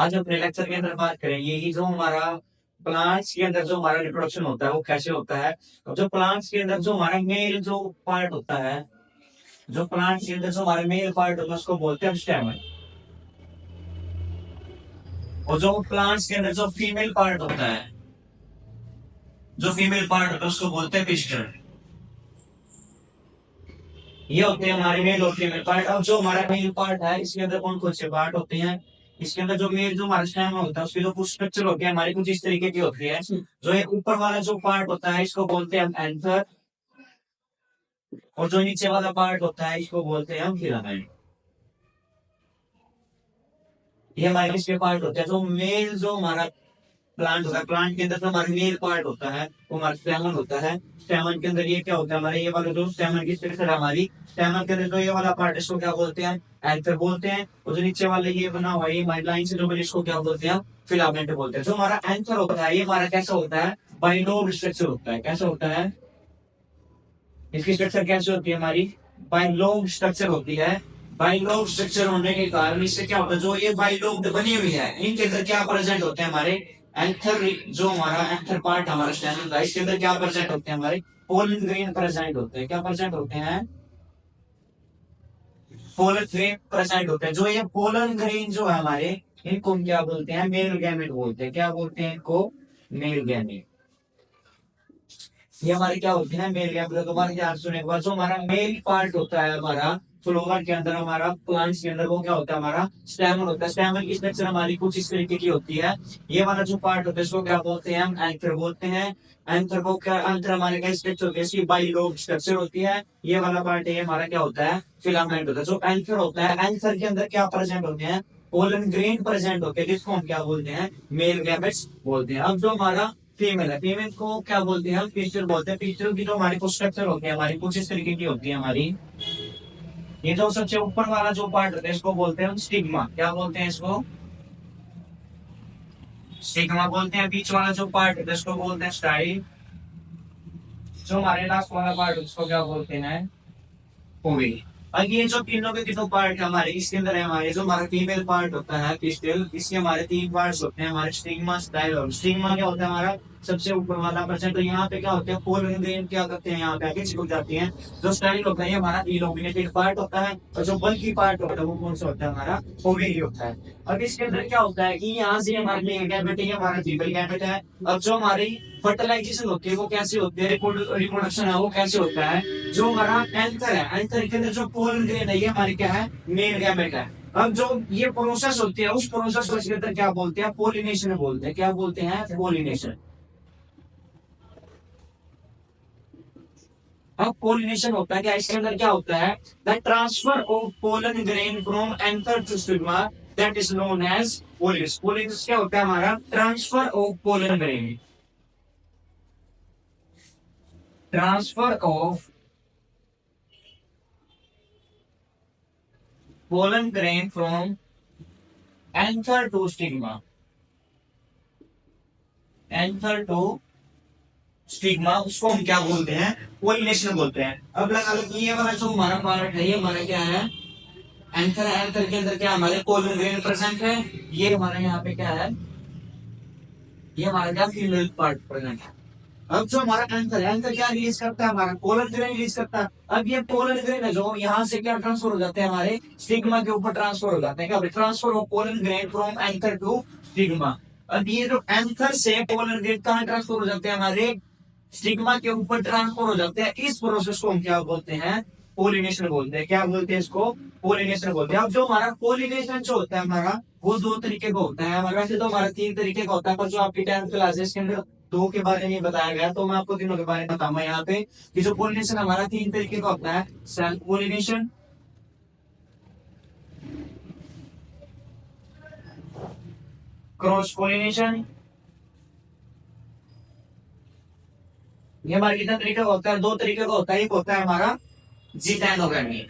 आज अपने लेक्चर के अंदर बात करेंगे कि जो हमारा प्लांट्स के अंदर जो हमारा रिप्रोडक्शन होता है वो कैसे होता है। और जो प्लांट्स के अंदर जो हमारा मेल जो पार्ट होता है, जो प्लांट्स के अंदर जो हमारा मेल पार्ट होता है उसको बोलते हैं स्टेमन। और जो प्लांट्स के अंदर जो फीमेल पार्ट होता है, जो फीमेल पार्ट होता है उसको बोलते हैं पिस्टल। ये होते हैं हमारे मेल और फीमेल पार्ट। अब जो हमारा मेल पार्ट है इसके अंदर कौन कौन से पार्ट होते हैं। इसके अंदर जो मेल जो हमारा स्टेम होता है उसकी जो कुछ स्ट्रक्चर होती है हमारी कुछ इस तरीके की होती है। जो ये ऊपर वाला जो पार्ट होता है इसको बोलते हैं हम एंथर, और जो नीचे वाला पार्ट होता है इसको बोलते हैं हम फिलामेंट। ये हमारे किसके पार्ट होते हैं। जो मेल जो हमारा प्लांट होता है, प्लांट के अंदर जो हमारा मेल पार्ट होता है वो हमारा स्टेमन होता है। स्टेमन के अंदर ये क्या होता है, हमारे ये वाला जो स्टेमन की स्ट्रक्चर है हमारी, स्टेमन के अंदर जो ये वाला पार्ट इसको क्या बोलते हैं, एंथर बोलते हैं। और जो नीचे वाले ये बना हुआ है ये हमारी लाइन से जो बनी इसको क्या बोलते हैं, फिलामेंट बोलते हैं। जो हमारा एंथर होता है ये हमारा कैसा होता है, बाइलोब स्ट्रक्चर होता है। कैसा होता है, इसकी स्ट्रक्चर कैसे होती है हमारी, बाइलोब स्ट्रक्चर होती है। बाइलोब स्ट्रक्चर होने के कारण इससे क्या होता है, जो ये बाइलोब बनी हुई है इनके अंदर क्या प्रेजेंट होते हैं हमारे एंथर, जो हमारा एंथर पार्ट हमारा स्टेम का इसके अंदर क्या प्रेजेंट होते हैं, हमारे पोलन ग्रेन प्रेजेंट होते हैं। क्या प्रेजेंट होते हैं, पोलन ग्रेन प्रेजेंट होते हैं। जो ये पोलन ग्रेन जो है हमारे, इनको हम क्या बोलते हैं, मेल गैमेट बोलते हैं। क्या बोलते हैं इनको, मेल गैमेट। ये हमारे क्या होते हैं, मेल गैमेट। दोबारा ध्यान सुने एक बार, जो हमारा मेल पार्ट होता है हमारा फ्लोवर के अंदर, हमारा प्लांट्स के अंदर वो क्या होता है, हमारा स्टेमन होता है। स्टेमन की स्ट्रक्चर हमारी कुछ इस तरीके की होती है। ये वाला जो पार्ट होता है इसको क्या बोलते हैं, हम एंकर बोलते हैं। एंकर को क्या, एंकर हमारे क्या स्ट्रक्चर होती है, इसकी बाइलोब स्ट्रक्चर होती है। ये वाला पार्ट है हमारा क्या होता है, फिलामेंट होता है। जो एंकर होता है, एंकर के अंदर क्या प्रेजेंट होते हैं, पोलन ग्रेन प्रेजेंट होते हैं, जिसको हम क्या बोलते हैं, मेल गैमेट्स बोलते हैं। अब जो हमारा फीमेल है, फीमेल को क्या बोलते हैं, हम पिस्टल बोलते हैं। पिस्टल की जो हमारी कुछ स्ट्रक्चर होती है हमारी कुछ इस तरीके की होती है हमारी। ये जो सबसे ऊपर वाला जो पार्ट होता है इसको बोलते हैं हम स्टिग्मा। क्या बोलते हैं इसको, स्टिग्मा बोलते हैं। बीच वाला जो पार्ट होता है इसको बोलते हैं स्टाइल। जो हमारे लास्ट वाला पार्ट है उसको क्या बोलते हैं, ओवी। अब ये जो तीनों के तीनों पार्ट हमारे इसके अंदर है, हमारे जो हमारा फीमेल पार्ट होता है पिस्टल, इसके हमारे तीन पार्ट्स होते हैं हमारे, स्टिग्मा, स्टाइल और स्टिग्मा। क्या होता है हमारा सबसे ऊपर वाला परसेंट। तो यहाँ पे क्या होते हैं, पोलन ग्रेन क्या करते हैं, यहाँ पे आके चिपक जाती हैं। जो स्टाइल होता है ये हमारा इलोमिनेटेड पार्ट होता है, और जो बल्की पार्ट होता है वो कौन सा होता है, हमारा ओवेरी होता है। अब इसके अंदर क्या होता है कि यहाँ से हमारे लिए गैमेट है, हमारा फीमेल गैमेट है। अब जो हमारी फर्टिलाइजेशन होती है वो कैसे होती है, रिप्रोडक्शन है वो कैसे होता है, जो हमारा एंथर है, एंथर के अंदर जो पोलन ग्रेन है ये हमारी क्या है, मेल गैमेट है। अब जो ये प्रोसेस होती है उस प्रोसेस को इसके अंदर क्या बोलते हैं, पोलिनेशन बोलते हैं। क्या बोलते हैं, पोलिनेशन। अब पोलिनेशन होता है क्या, इसके अंदर क्या होता है, the transfer of pollen grain from anther to stigma, that is known as pollination. Pollination क्या होता है, हमारा transfer of pollen grain, transfer of pollen grain from anther to stigma, anther to stigma, उसको हम क्या बोलते हैं, पोलिनेशन बोलते हैं। अब लगा लो कि ये वाला जो हमारा पार्ट है ये हमारा क्या है, एंथर है। एंथर के अंदर क्या हमारे पोलन ग्रेन प्रेजेंट है। ये हमारा यहाँ पे क्या है, ये हमारा क्या फीमेल पार्ट प्रेजेंट है। अब जो हमारा एंथर है, एंथर क्या रिलीज करता है, हमारा पोलन ग्रेन रिलीज करता है। अब ये पोलन ग्रेन है जो यहाँ से क्या ट्रांसफर हो जाते हैं, हमारे स्टिग्मा के ऊपर ट्रांसफर हो जाते हैं। क्या transfer of pollen grain from anther to stigma. अब ये जो एंथर से पोलन ग्रेन कहाँ ट्रांसफर हो जाते हैं, हमारे स्टिग्मा के ऊपर ट्रांसफर हो जाते हैं। इस प्रोसेस को हम क्या बोलते हैं, पोलिनेशन बोलते हैं। क्या बोलते हैं इसको, पोलिनेशन बोलते हैं। अब जो हमारा पोलिनेशन जो होता है हमारा, वो दो तरीके का होता है हमारा। वैसे तो हमारा तीन तरीके का होता है, पर जो आपकी 10th क्लासेस के अंदर दो के बारे में बताया गया, तो मैं आपको तीनों के बारे में बताऊंगा यहाँ पे कि जो पोलिनेशन हमारा तीन तरीके का होता है, सेल्फ पोलिनेशन, क्रॉस पोलिनेशन। ये हमारा कितना तरीके का होता है, दो तरीके का होता है। एक होता है हमारा जिटैनोगैमी,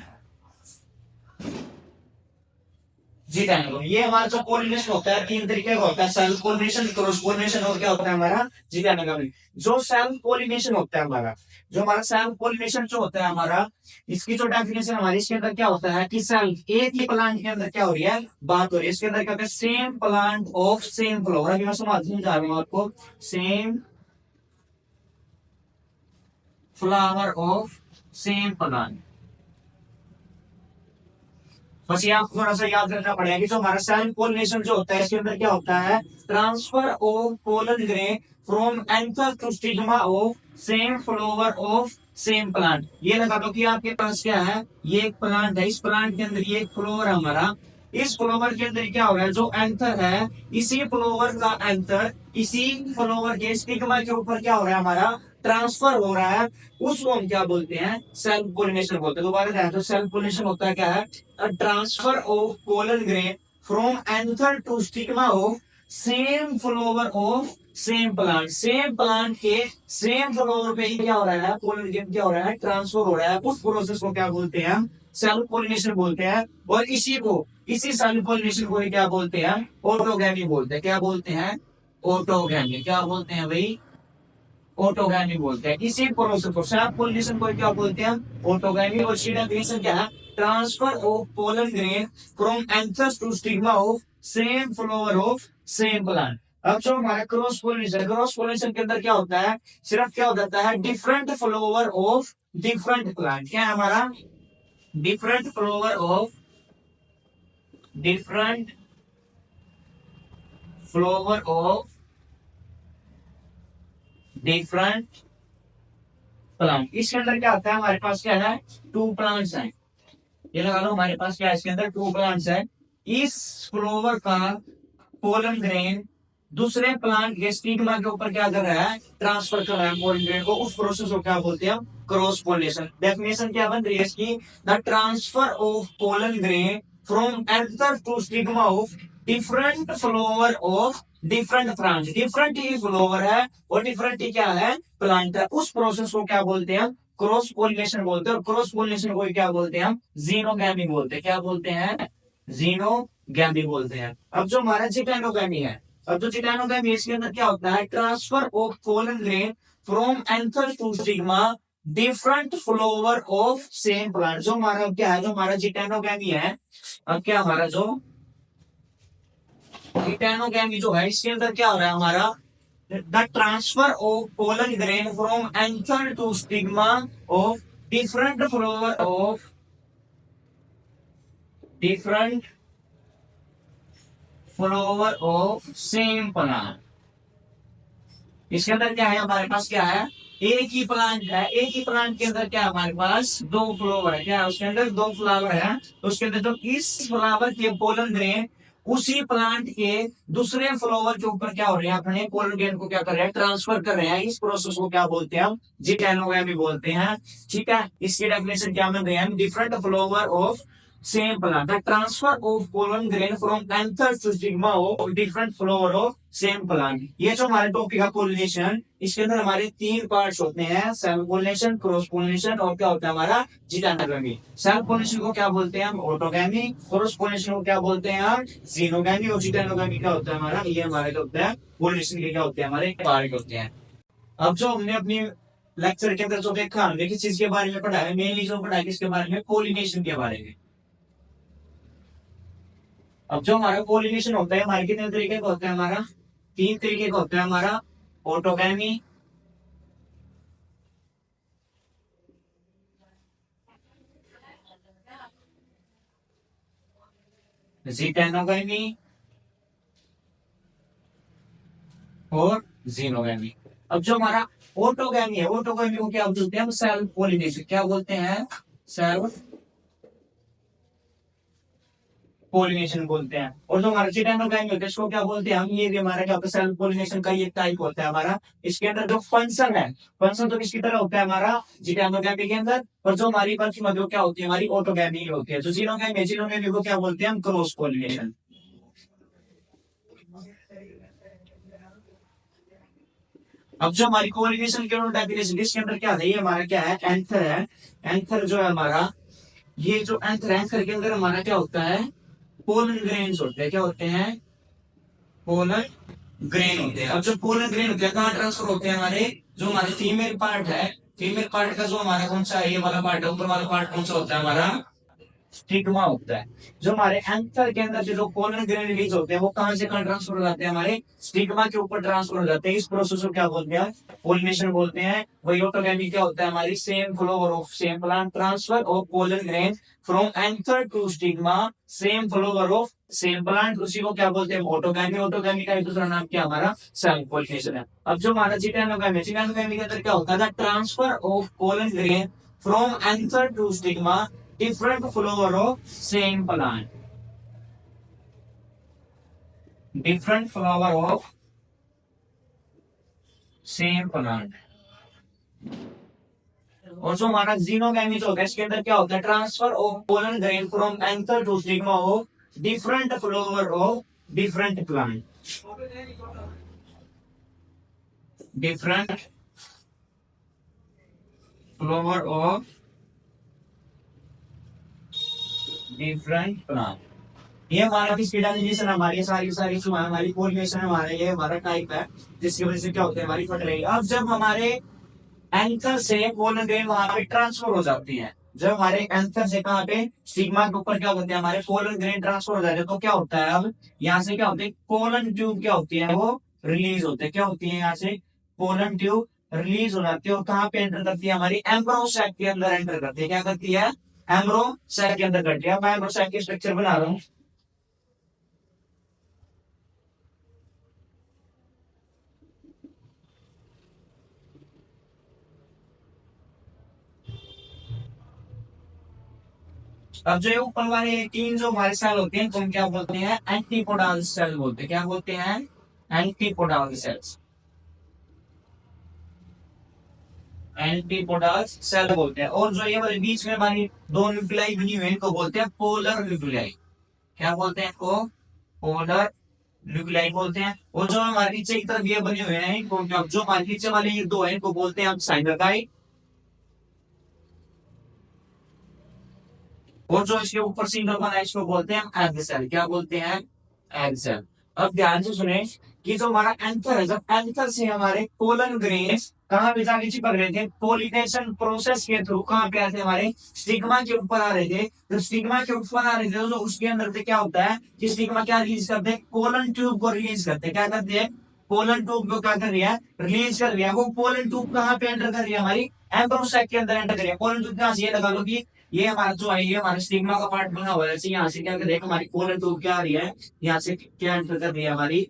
जिटैनोगैमी। ये हमारा जो पोलिनेशन होता है तीन तरीके का होता है, सेल्फ पोलिनेशन, क्रॉस पोलिनेशन और क्या होता है हमारा जिटैनोगैमी। जो सेल्फ पोलिनेशन होता है हमारा, जो हमारा सेल्फ पोलिनेशन जो होता है हमारा, इसकी जो डेफिनेशन हमारी, इसके अंदर क्या होता है कि सेल्फ, एक ही प्लांट के अंदर क्या हो रही है, बात हो रही है, इसके अंदर क्या होता है, same plant of same flower. अभी मैं समझा रहा हूँ आपको, same flower of same plant. बस ये आपको थोड़ा सा याद रखना पड़ेगा कि जो हमारा सेल्फ पोलिनेशन जो होता है, इसके अंदर क्या होता है, transfer of pollen grain from anther to stigma of same flower of same plant. ये लगा दो कि आपके पास क्या है, ये एक प्लांट है, इस प्लांट के अंदर ये एक फ्लावर है हमारा, इस फ्लावर के अंदर क्या हो रहा है, जो एंथर है, इसी फ्लावर का एंथर इसी फ्लावर के स्टिग्मा के ऊपर क्या हो रहा है हमारा, ट्रांसफर हो रहा है, उसको हम क्या बोलते हैं, सेल्फ पोलिनेशन बोलते हैं। दोबारा ध्यान, तो सेल्फ पोलिनेशन होता है क्या है, a transfer of pollen grain from anther to stigma of same flower of same plant। Same plant के सेम फ्लावर पे ही क्या हो रहा है, पोलन ग्रेन क्या हो रहा है, ट्रांसफर हो रहा है, उस प्रोसेस को क्या बोलते हैं, सेल्फ पोलिनेशन बोलते हैं। और इसी सेल्फ पोलिनेशन को ही क्या बोलते हैं, ऑटोगैमी बोलते हैं। क्या बोलते हैं, ऑटोगैमी। क्या बोलते हैं भाई, ऑटोगैमी बोलते हैं। इसी प्रोसेस को, सेल्फ पोलिनेशन को क्या बोलते हैं, ऑटोगैमी। और इसकी डेफिनेशन क्या है, transfer of pollen grain from anthers to stigma of same flower of same plant. अब जो हमारा क्रॉस पोलिनेशन, क्रॉस पोलिनेशन के अंदर क्या होता है, सिर्फ क्या हो जाता है, different flower of different plant. क्या है हमारा, different flower of different flower of different plant. इसके अंदर क्या होता है, हमारे पास क्या है, टू प्लांट्स हैं। ये लगा लो हमारे पास क्या है, इसके अंदर टू प्लांट्स है। इस फ्लावर का पोलन ग्रेन दूसरे प्लांट के स्टिग्मा के ऊपर क्या कर रहा है, ट्रांसफर कर रहा है पोलन ग्रेन को, उस प्रोसेस को क्या बोलते हैं, क्रॉस पोलिनेशन। डेफिनेशन क्या बन रही है इसकी, the transfer of pollen grain from anther to stigma of different flower of different plant. Different ही फ्लावर है और डिफरेंट ही क्या है, प्लांट है, उस प्रोसेस को क्या बोलते हैं, क्रॉस पोलिनेशन बोलते हैं। और क्रॉस पोलिनेशन को क्या बोलते हैं, हम जीनोगैमी बोलते हैं। क्या बोलते हैं, जीनोगैमी बोलते हैं। अब जो हमारा जिटैनोगैमी है, अब जो जिटैनोगैमी है, इसके अंदर क्या होता है, transfer of pollen grain from anther to stigma different flower of same plant. जो हमारा क्या है, जो हमारा जिटैनोगैमी है, अब क्या हमारा जो जिटैनोगैमी जो है, इसके अंदर क्या हो रहा है हमारा, the transfer of pollen grain from anther to stigma of different flower of different flower of same plant। इसके अंदर क्या है, हमारे पास क्या है, एक ही प्लांट है, एक ही प्लांट के अंदर क्या है, हमारे पास दो फ्लावर है। क्या है, उसके अंदर दो फ्लावर है, तो उसके अंदर जो इस फ्लावर के पोलन ग्रेन उसी प्लांट के दूसरे फ्लावर के ऊपर क्या हो रहे हैं, अपने पोलन ग्रेन को क्या कर रहे हैं, ट्रांसफर कर रहे हैं। इस प्रोसेस को क्या बोलते हैं, हम जिटैनोगैमी बोलते हैं। ठीक है, इसकी डेफिनेशन क्या मिल रही है, different flower of same plant, the transfer of pollen grain from anther to stigma of different flower of same plant. ये जो हमारे टॉपिक है पोलिनेशन, इसके अंदर हमारे तीन पार्ट्स होते हैं, सेल्फ पोलिनेशन, क्रॉस पोलिनेशन और क्या होता है हमारा, जिटैनोगैमी। सेल्फ पोलिनेशन को क्या बोलते हैं हम, ऑटोगैमी। क्रॉस पोलिनेशन को क्या बोलते हैं हम, जीनोगैमी। और जिटैनोगैमी क्या होता है हमारा, ये हमारे जो होता है पोलिनेशन के क्या होते हैं, हमारे पार्ट होते हैं। अब जो हमने अपनी लेक्चर के अंदर जो देखा, हमने किस चीज के बारे में पढ़ा है, मेनली जो पढ़ा है किसके बारे में, पोलिनेशन के बारे में। अब जो हमारा पोलिनेशन होता है, हमारे कितने तरीके का होता है, हमारा तीन तरीके का होता है हमारा, ऑटोगैमी, जिटैनोगैमी और जीनोगैमी। अब जो हमारा ऑटोगैमी है, ऑटोगैमी को क्या बोलते हैं हम, सेल्फ पोलिनेशन। क्या बोलते हैं, सेल्फ पोलिनेशन बोलते हैं। और जो हमारा जिटैनोगैमी होता है, इसको क्या बोलते हैं हम, ये भी हमारा क्या होता है, सेल्फ पोलिनेशन का ये टाइप होता है हमारा। इसके अंदर जो फंक्शन है, फंक्शन तो किसकी तरह होता है हमारा, जिटैनोगैमी के अंदर। और जो हमारी बाकी मधु क्या होती है, हमारी ऑटोगैमी होती है। जो जीनोगैमी, जीनोगैमी को क्या बोलते हैं हम, क्रॉस पोलिनेशन। अब जो हमारी पोलिनेशन के डेफिनेशन, इसके अंदर क्या है, ये हमारा क्या है, एंथर है। एंथर जो है हमारा, ये जो एंथर है, एंथर के अंदर हमारा क्या होता है, पोलन ग्रेन्स होते हैं। क्या होते हैं, पोलन ग्रेन होते हैं। अब जो पोलन ग्रेन होते हैं, कहाँ ट्रांसफर होते हैं हमारे, जो हमारे फीमेल पार्ट है फीमेल पार्ट का जो हमारा कौन सा है, ये वाला पार्ट है, ऊपर वाला पार्ट कौन सा होता है हमारा, स्टिग्मा होता है। जो हमारे एंथर के अंदर से जो पोलन ग्रेन रिलीज होते हैं वो कहां से कहां ट्रांसफर हो जाते हैं, हमारे स्टिग्मा के ऊपर ट्रांसफर हो जाते हैं। इस प्रोसेस को क्या बोलते हैं, पोलिनेशन बोलते हैं। वही ऑटोगैमी क्या होता है, हमारी same flower of same plant transfer of pollen grain from anther to stigma, same flower of same plant, उसी को क्या बोलते हैं, ऑटोगैमी। ऑटोगैमी का एक दूसरा नाम क्या हमारा, सेल्फ पोलिनेशन है। अब जो हमारा जिटेनोगैमी, जिटेनोगैमी के अंदर क्या होता है, transfer of pollen grain from anther to stigma, different flower of same plant, different flower of same plant। और जो हमारा जीनोगैमीज होता है इसके अंदर क्या होता है, transfer of pollen grain from anther to stigma of different flower of different plant, different flower of different plant. ये हमारा किसकी डायजेशन, हमारी सारी सारी जो हमारी पोलिनेशन हमारा, ये हमारा टाइप है जिसकी वजह से क्या होता है, हमारी फर्टिलाइजेशन। अब जब हमारे एंथर से पोलन ग्रेन वहां पे ट्रांसफर हो जाती है, जब हमारे एंथर से कहां पे, स्टिग्मा के ऊपर क्या होते हैं, हमारे पोलन ग्रेन ट्रांसफर हो जाते हैं, तो क्या होता है, अब यहाँ से क्या होता है, पोलन ट्यूब क्या होती है, वो रिलीज होते हैं। क्या होती है, यहाँ से पोलन ट्यूब रिलीज हो जाती है और कहाँ पे एंटर करती है, हमारी एम्ब्रो सैक के अंदर एंटर करती है। क्या करती है, एम्ब्रो सैक के अंदर करती है। मैं एम्ब्रो सैक की स्ट्रक्चर बना रहा हूँ। अब जो ऊपर वाले तीन जो हमारे सेल होते हैं, तो हम क्या बोलते हैं, एंटीपोडाल सेल बोलते हैं। क्या बोलते हैं, एंटीपोडाल सेल्स, एंटीपोडाल सेल बोलते हैं। और जो ये वाले बीच में हमारी दो न्यूक्लियाई बनी हुई है, इनको बोलते हैं पोलर न्यूक्लियाई। क्या बोलते हैं इनको, पोलर न्यूक्लियाई बोलते हैं। और जो हमारे नीचे की तरफ ये बने हुए हैं, इनको जो हमारे नीचे वाले ये दो है, इनको बोलते हैं हम साइनोकाइड। और जो इसके ऊपर सिंगल बना है, इसको बोलते हैं हम एग सेल। क्या बोलते हैं, एग सेल। अब ध्यान से सुने कि जो हमारा एंथर है, जब एंथर से हमारे पोलन ग्रेन्स कहाँ पे जाके चिपक रहे थे, पोलिनेशन प्रोसेस के थ्रू कहाँ पे आते, हमारे स्टिग्मा के ऊपर आ रहे थे। तो स्टिग्मा के ऊपर आ रहे थे, तो उसके अंदर से क्या होता है कि स्टिग्मा क्या रिलीज करते हैं, पोलन ट्यूब को रिलीज करते हैं। क्या करते हैं, पोलन ट्यूब को क्या कर रही है, रिलीज कर रही है। वो पोलन ट्यूब कहाँ पे एंटर कर रही है, हमारी एम्ब्रोसाइक के अंदर एंटर कर रही है। पोलन ट्यूब कहाँ से, ये लगा लो कि ये हमारा जो है, ये हमारा स्टिग्मा का पार्ट बना हुआ है। जैसे यहाँ से क्या कर रही है, हमारी पोलन ट्यूब क्या आ रही है, यहाँ से क्या एंटर कर रही है, हमारी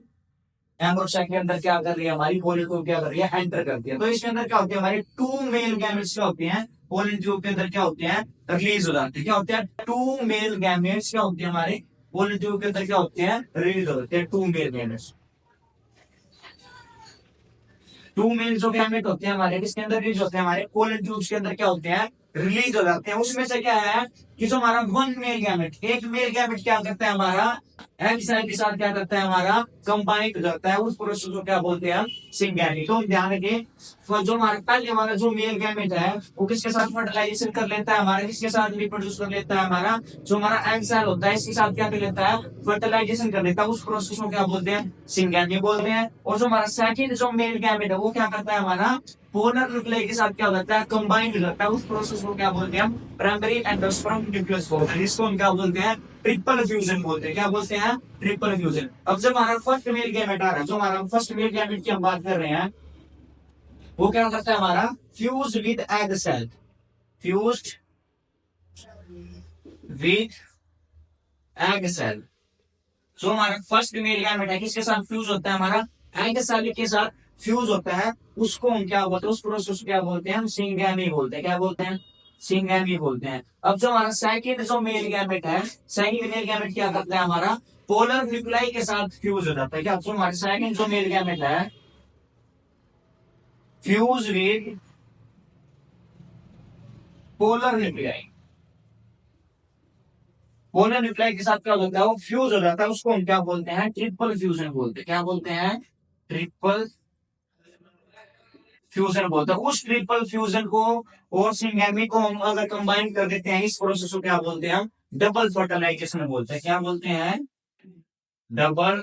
एम्ब्रोसाइक के अंदर क्या कर रही है, हमारी पोलन ट्यूब क्या कर रही है, एंटर करती है। तो इसके अंदर क्या होते हैं, हमारे टू मेल गैमेट्स क्या होते हैं, पोलन ट्यूब के अंदर क्या होते हैं, रिलीज हो जाते हैं। क्या होते हैं, टू मेल गैमेट्स क्या होते हैं, हमारे पोलन ट्यूब के अंदर क्या होते हैं, रिलीज हो जाते हैं, two male gametes. Two male जो गैमेट होते हैं हमारे, किसके अंदर रिलीज होते हैं, हमारे पोलन ट्यूब्स के अंदर क्या होते हैं, रिलीज हो जाते हैं। उसमें से क्या है कि जो हमारा वन मेल गैमेट, एक मेल गैमेट क्या करता है, हमारा एग सेल के साथ क्या करता है, हमारा कंबाइन हो जाता है। उस प्रोसेस को क्या बोलते हैं, सिंगैमी। तो ध्यान रखिए, जो हमारा पहले वाला जो मेल गैमेट है, वो किसके साथ फर्टिलाइजेशन कर लेता है, हमारा किसके साथ रिप्रोड्यूस कर लेता है, हमारा जो हमारा एग सेल होता है, इसके साथ क्या कर लेता है, फर्टिलाइजेशन कर लेता है। उस प्रोसेस को क्या बोलते हैं, सिंगैमी बोलते हैं। और जो हमारा सेकंड जो मेल गैमेट है, वो क्या करता है, हमारा पोलर न्यूक्लियाई के साथ क्या हो जाता है, कंबाइन हो जाता है। उस प्रोसेस को क्या बोलते हैं हम, प्राइमरी एंडोस्पर्म न्यूक्लियस बोलते हैं। इसको हम क्या बोलते हैं, ट्रिपल फ्यूजन बोलते हैं। क्या बोलते हैं, ट्रिपल फ्यूजन। अब जब हमारा फर्स्ट मेल गैमेट आ रहा है, जो हमारा फर्स्ट मेल गैमेट की हम बात कर रहे हैं, वो क्या करता है, हमारा fuse with egg cell, fused with egg cell. जो हमारा फर्स्ट मेल गैमेट है, किसके साथ फ्यूज होता है, हमारा एग सेल के साथ फ्यूज होता है। उसको हम क्या बोलते हैं, उस प्रोसेस को क्या बोलते हैं, हम सिंगैमी बोलते हैं। क्या बोलते हैं, सिंगैमी बोलते हैं। अब जो हमारा सेकंड जो मेल गैमेट है, सेकंड मेल गैमेट क्या करता है, हमारा पोलर न्यूक्लियाई के साथ फ्यूज हो जाता है। क्या, जो हमारे सेकंड जो मेल गैमेट है, fuse with polar nuclei, polar nuclei के साथ क्या होता है, वो फ्यूज हो जाता है। उसको हम क्या बोलते हैं, ट्रिपल फ्यूजन बोलते हैं। क्या बोलते हैं, ट्रिपल फ्यूजन बोलते हैं। उस ट्रिपल फ्यूजन को और सिंगैमी को हम अगर कंबाइन कर देते हैं, इस प्रोसेस को क्या बोलते हैं, हम डबल फर्टिलाइजेशन बोलते हैं। क्या बोलते हैं, डबल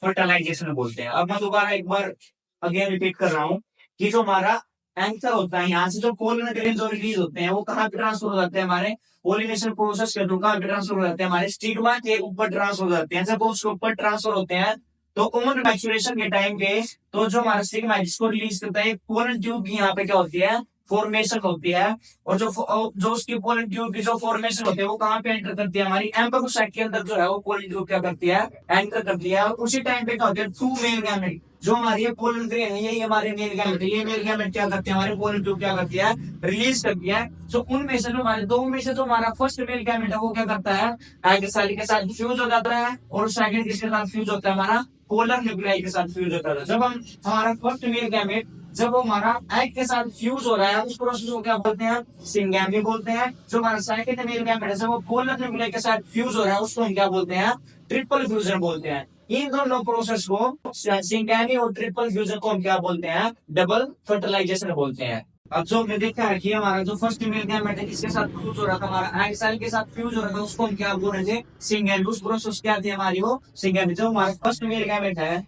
फर्टिलाइजेशन बोलते हैं। अब मैं दोबारा एक बार अगेन रिपीट कर रहा हूं कि जो हमारा एंकर होता है, यहाँ से जो पोलन ग्रेन्स और रिलीज होते हैं वो कहाँ पे ट्रांसफर हो जाते हैं, हमारे पोलिनेशन प्रोसेस के थ्रू कहाँ पे ट्रांसफर हो जाते हैं, हमारे स्टिग्मा के ऊपर ट्रांसफर हो जाते हैं। जब वो उसके ऊपर ट्रांसफर होते हैं तो ओवन मैच्योरेशन के टाइम पे तो जो हमारा स्टिग्मा है जिसको रिलीज करता है, पोलन ट्यूब की यहाँ पे क्या होती है, फॉर्मेशन होती है। और जो उसकी पोलन ट्यूब की जो फॉर्मेशन होती है वो कहाँ पे एंटर करती है, हमारी एम्ब्रियो के अंदर जो है वो पोलन ट्यूब क्या करती है, एंटर करती है। और उसी टाइम पे क्या होती है, टू मेल गैमेट जो हमारी ये पोलन ग्रेन है, यही हमारे मेल गैमेट है, ये मेल गैमेट क्या करती है, हमारे पोलन ट्यूब क्या करती है, रिलीज करती है। तो उनमें से जो हमारे दो में से जो हमारा फर्स्ट मेल गैमेट है वो क्या करता है, एग सेल के साथ फ्यूज हो जाता है। और सेकंड किसके साथ फ्यूज होता है, हमारा पोलर न्यूक्लियाई के साथ फ्यूज होता है। जब हम हमारा फर्स्ट मेल गैमेट जब वो हमारा एग के साथ फ्यूज हो रहा है उस प्रोसेस को क्या बोलते हैं, सिंगैमी बोलते हैं। जो हमारा सेकंड मेल गैमेट है वो पोलर न्यूक्लियाई के साथ फ्यूज हो रहा है उसको हम क्या बोलते हैं, ट्रिपल फ्यूजन बोलते हैं। इन दोनों प्रोसेस को सिंगैमी और ट्रिपल फ्यूजन को हम क्या बोलते हैं, डबल फर्टिलाइजेशन बोलते हैं। अब जो हमने देखा है कि हमारा जो फर्स्ट मेल गैमेट है किसके साथ फ्यूज हो रहा था, हमारा एग सेल के साथ फ्यूज हो रहा था, उसको हम क्या बोल रहे थे, सिंगैमी। उस प्रोसेस क्या थी हमारी, वो सिंगैमी। जो हमारा फर्स्ट मेल गैमेट है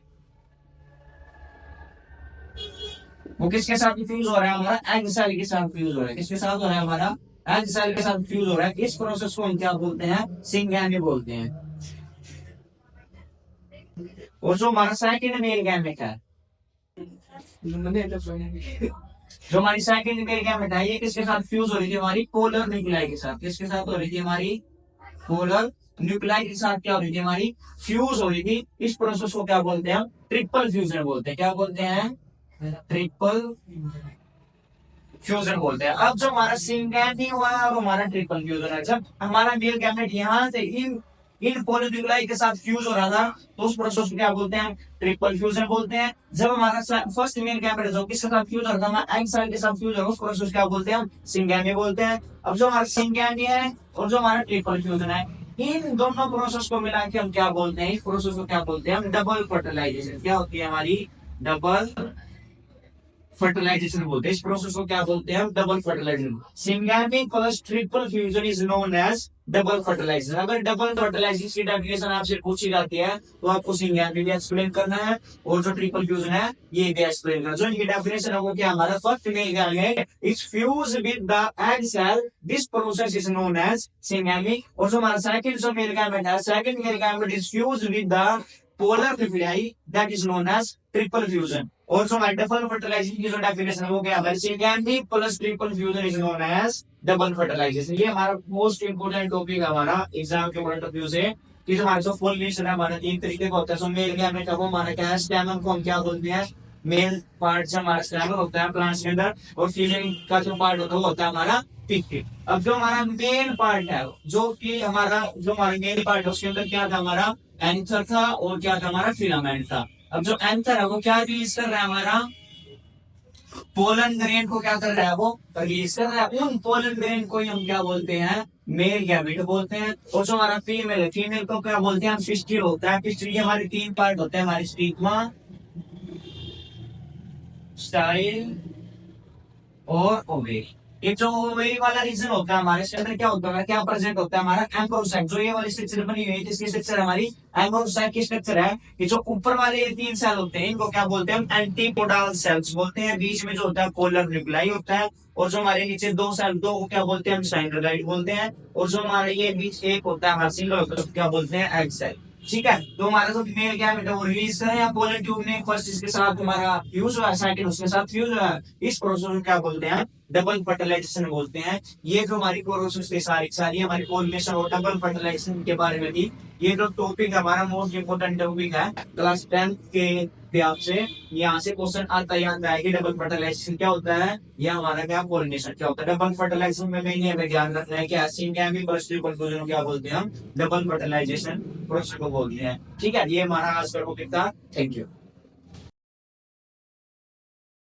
वो किसके साथ फ्यूज हो रहा है, हमारा एग सेल के साथ फ्यूज हो रहा है। किसके साथ हो रहा है, हमारा एग सेल के साथ फ्यूज हो रहा है। इस प्रोसेस को हम क्या बोलते हैं, सिंगैमी बोलते हैं। और जो हमारा सेकंड मेल गैमेट है, जो हमारी सेकंड मेल गैमेट है ये किसके साथ फ्यूज हो रही थी, हमारी पोलर न्यूक्लियाई के साथ। किसके साथ हो रही थी, हमारी पोलर न्यूक्लियाई के साथ क्या हो रही थी, हमारी फ्यूज हो रही थी। इस प्रोसेस को क्या बोलते हैं, ट्रिपल फ्यूजन बोलते हैं। क्या बोलते हैं, ट्रिपल फ्यूजन बोलते हैं। अब जो हमारा सिंगैमी हुआ है और हमारा ट्रिपल फ्यूजन है, जब हमारा मेल गैमेट यहाँ से इन पोलिन्यूक्लियाई के साथ फ्यूज हो रहा था तो उस प्रोसेस को क्या बोलते हैं, ट्रिपल फ्यूजन बोलते हैं। जब हमारा फर्स्ट मेल गैमेट जो किसके साथ फ्यूज हो रहा था, हमारा एग सेल के साथ फ्यूज हो रहा है, उस प्रोसेस क्या बोलते हैं, सिंगैमी बोलते हैं। अब जो हमारा सिंगैमी है और जो हमारा ट्रिपल फ्यूजन है, इन दोनों प्रोसेस को मिला के हम क्या बोलते हैं, इस प्रोसेस को क्या बोलते हैं, हम डबल फर्टिलाइजेशन। क्या होती है हमारी, डबल फर्टिलाइजेशन बोलते हैं। इस प्रोसेस को क्या बोलते हैं, double fertilisation. Syngamy plus triple fusion is known as double fertilisation. अगर डबल फर्टिलाइजेशन की डेफिनेशन आपसे पूछी जाती है तो आपको सिंगैमी भी एक्सप्लेन करना है और जो ट्रिपल फ्यूजन है ये भी एक्सप्लेन करना है। जो इनकी डेफिनेशन है वो क्या, हमारा first male gamete is fuse with the egg cell, this process is known as syngamy. और जो हमारा सेकंड जो मेल गैमेट है, second male gamete is fuse with the polar nuclei, that is known as triple fusion. और जो double fertilisation की जो definition है वो क्या है, syngamy plus triple fusion is known as double fertilisation. ये हमारा मोस्ट इंपोर्टेंट टॉपिक है हमारा एग्जाम के पॉइंट ऑफ व्यू से, कि जो हमारा जो फॉर्मेशन है हमारा तीन तरीके का होता है। सो मेल गैमेट है वो हमारा क्या है, स्टेमन को हम क्या बोलते हैं, मेल पार्ट से हमारा स्टेमन होता है प्लांट्स के अंदर, और फीमेल का जो पार्ट होता है वो होता है हमारा पिक। अब जो हमारा मेन पार्ट है, जो कि हमारा जो हमारा मेन पार्ट है उसके अंदर क्या था, हमारा एंथर था और क्या था, हमारा फिलामेंट था। अब जो एंथर है वो क्या रिलीज कर रहा है, हमारा पोलन ग्रेन को क्या कर रहा है, वो रिलीज कर रहा है। उन पोलन ग्रेन को हम क्या बोलते हैं, मेल गैमेट बोलते हैं। और जो हमारा फीमेल है, फीमेल को क्या बोलते हैं, हम पिस्टिल होता है। पिस्टिल के हमारे तीन पार्ट होते हैं, हमारी स्टिग्मा, स्टाइल और ओवेरी। ये जो ओवेरी वाला रीजन होता है हमारे, इसके अंदर क्या होता है, क्या प्रेजेंट होता है, हमारा एम्ब्रोसाइट। जो ये वाली स्ट्रक्चर बनी हुई है इसकी स्ट्रक्चर हमारी एम्ब्रोसाइट की स्ट्रक्चर है। ये जो ऊपर वाले ये तीन सेल होते हैं इनको क्या बोलते हैं, एंटीपोडल सेल्स बोलते हैं। बीच में जो होता है पोलर न्यूक्लियाई होता है। और जो हमारे नीचे दो सेल, दो को क्या बोलते हैं, हम साइनोगाइड बोलते हैं। और जो हमारे ये बीच एक होता है हमारा सिंगल, क्या बोलते हैं, एग सेल। ठीक है, तो हमारा जो मेल गैमेट है वो रिलीज करें या पोलर ट्यूब ने फर्स्ट इसके साथ हमारा फ्यूज हुआ, सेकंड उसके साथ फ्यूज हुआ, इस प्रोसेस को क्या बोलते हैं, डबल फर्टिलाइजेशन बोलते हैं। ये जो हमारी प्रोसेस की सारी हमारी पॉलिनेशन और डबल फर्टिलाइजेशन के बारे में थी। ये जो टॉपिक हमारा मोस्ट इंपोर्टेंट टॉपिक है क्लास 10 के लिहाज से, यहाँ से क्वेश्चन आता है कि डबल फर्टिलाइजेशन क्या होता है या हमारा क्या पॉलिनेशन क्या होता है। डबल फर्टिलाइजेशन में मैंने हमें ध्यान रखना है कि सिंगैमी प्लस ट्रिपल फ्यूजन क्या बोलते हैं, हम डबल फर्टिलाइजेशन प्रोसेस को बोलते हैं। ठीक है, ये हमारा आज का टॉपिक था। Thank you.